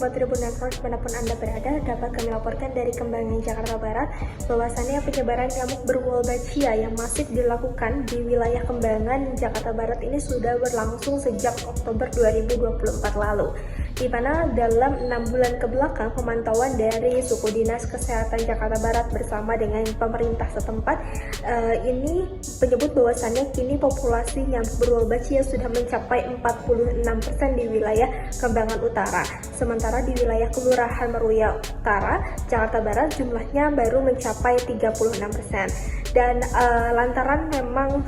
Sobat Tribun Network dimanapun Anda berada, dapat kami laporkan dari Kembangan Jakarta Barat bahwasannya penyebaran nyamuk berwolbachia yang masif dilakukan di wilayah Kembangan Jakarta Barat ini sudah berlangsung sejak Oktober 2024 lalu, di mana dalam 6 bulan ke belakang pemantauan dari Suku Dinas Kesehatan Jakarta Barat bersama dengan pemerintah setempat ini menyebut bahwasannya kini populasi nyamuk berwolbachia sudah mencapai 46% di wilayah Kembangan Utara. Sementara di wilayah Kelurahan Meruya Utara, Jakarta Barat jumlahnya baru mencapai 36%. Dan lantaran memang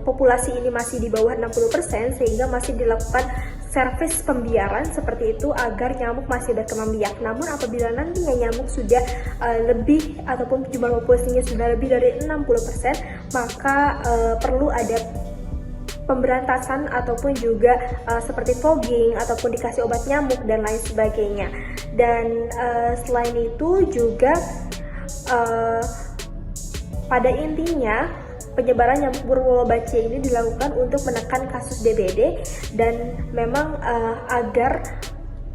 populasi ini masih di bawah 60% sehingga masih dilakukan servis pembiaran seperti itu agar nyamuk masih berkembang biak. Namun apabila nantinya nyamuk sudah lebih ataupun jumlah populasinya sudah lebih dari 60%, maka perlu ada pemberantasan ataupun juga seperti fogging ataupun dikasih obat nyamuk dan lain sebagainya. Dan selain itu juga pada intinya penyebaran nyamuk berwolbachia ini dilakukan untuk menekan kasus DBD dan memang agar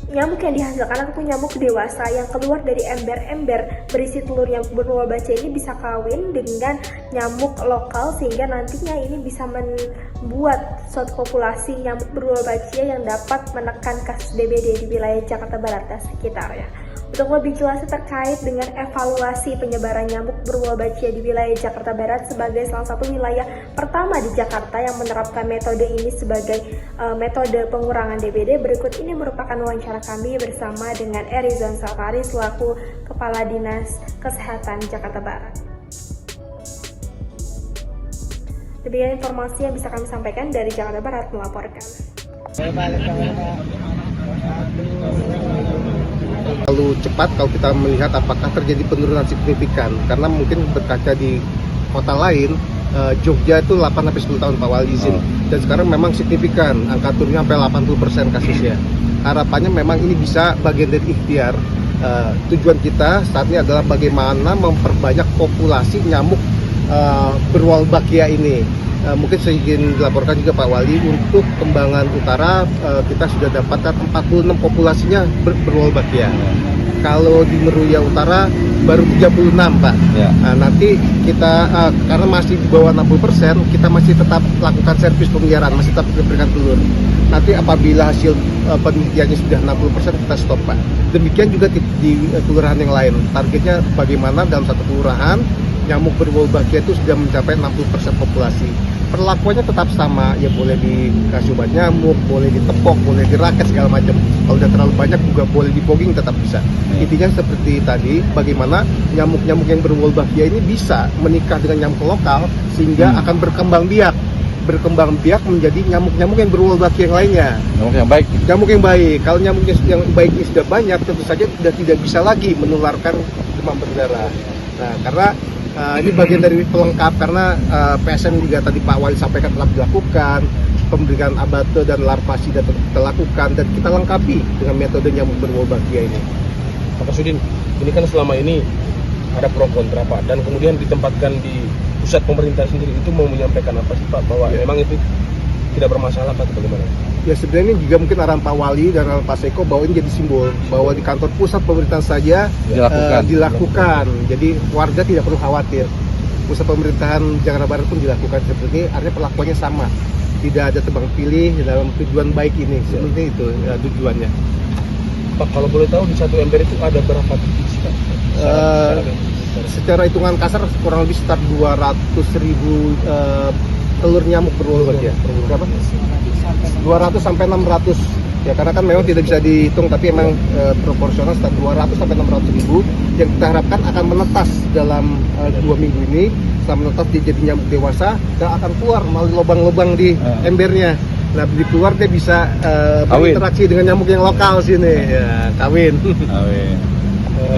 nyamuk yang dihasilkan ataupun nyamuk dewasa yang keluar dari ember-ember berisi telur nyamuk berwolbachia ini bisa kawin dengan nyamuk lokal sehingga nantinya ini bisa membuat suatu populasi nyamuk berwolbachia yang dapat menekan kasus DBD di wilayah Jakarta Barat dan sekitarnya. Untuk lebih jelas terkait dengan evaluasi penyebaran nyamuk berwolbachia di wilayah Jakarta Barat sebagai salah satu wilayah pertama di Jakarta yang menerapkan metode ini sebagai metode pengurangan DBD, berikut ini merupakan wawancara kami bersama dengan Erizon Safari selaku Kepala Dinas Kesehatan Jakarta Barat. Demikian informasi yang bisa kami sampaikan dari Jakarta Barat melaporkan. Terlalu cepat kalau kita melihat apakah terjadi penurunan signifikan, karena mungkin berkaca di kota lain, Jogja itu 8-10 tahun Pak Wali izin, dan sekarang memang signifikan, angka turunnya sampai 80% kasusnya. Harapannya memang ini bisa bagian dari ikhtiar. Tujuan kita saat ini adalah bagaimana memperbanyak populasi nyamuk berwolbachia ini. Mungkin saya ingin dilaporkan juga Pak Wali, untuk Kembangan Utara kita sudah dapatkan 46 populasinya berwolbachia. Kalau di Meruya Utara baru 36 Pak. Ya. Nah, nanti kita karena masih di bawah 60%, kita masih tetap lakukan servis pemeliharaan, masih tetap memberikan telur. Nanti apabila hasil penelitiannya sudah 60%, kita stop Pak. Demikian juga di kelurahan yang lain. Targetnya bagaimana dalam satu kelurahan nyamuk berwolbachia itu sudah mencapai 60% populasi. Perlakuannya tetap sama, ya boleh dikasih obat nyamuk, boleh ditepok, boleh diraket segala macam. Kalau udah terlalu banyak juga boleh dipogging, tetap bisa. Intinya seperti tadi, bagaimana nyamuk-nyamuk yang berwolbachia ini bisa menikah dengan nyamuk lokal sehingga akan berkembang biak menjadi nyamuk-nyamuk yang berwolbachia yang lainnya. Nyamuk yang baik. Nyamuk yang baik. Kalau nyamuk yang baik ini sudah banyak, tentu saja sudah tidak bisa lagi menularkan demam berdarah. Nah, karena ini bagian dari pelengkap, karena PSN juga tadi Pak Wali sampaikan telah dilakukan, pemberian abate dan larvasi sudah kita lakukan, dan kita lengkapi dengan metode nyamuk berwolbachia ini. Pak Sudin, ini kan selama ini ada pro kontra Pak, dan kemudian ditempatkan di pusat pemerintah sendiri, itu mau menyampaikan apa sih Pak, bahwa memang itu tidak bermasalah Pak, bagaimana? Ya sebenarnya ini juga mungkin arahan Pak Wali dan arahan Pak Seko bahwa ini jadi simbol bahwa di kantor pusat pemerintahan saja dilakukan. Jadi warga tidak perlu khawatir. Pusat pemerintahan Jakarta Barat pun dilakukan seperti ini, artinya perlakuannya sama. Tidak ada tebang pilih dalam tujuan baik ini. Sebenarnya itu tujuannya. Pak, kalau boleh tahu di satu ember itu ada berapa titik sih Pak? Secara hitungan kasar kurang lebih sekitar 200.000 telur nyamuk berwolbachia. Berapa? 200 sampai 600 ya, karena kan memang tidak bisa dihitung, tapi memang proporsional sekitar 200 sampai 600 ribu yang kita harapkan akan menetas dalam 2 minggu ini. Setelah menetas dia jadi nyamuk dewasa dan akan keluar melalui lubang-lubang di embernya. Nah, di keluar dia bisa berinteraksi dengan nyamuk yang lokal sini ya, kawin.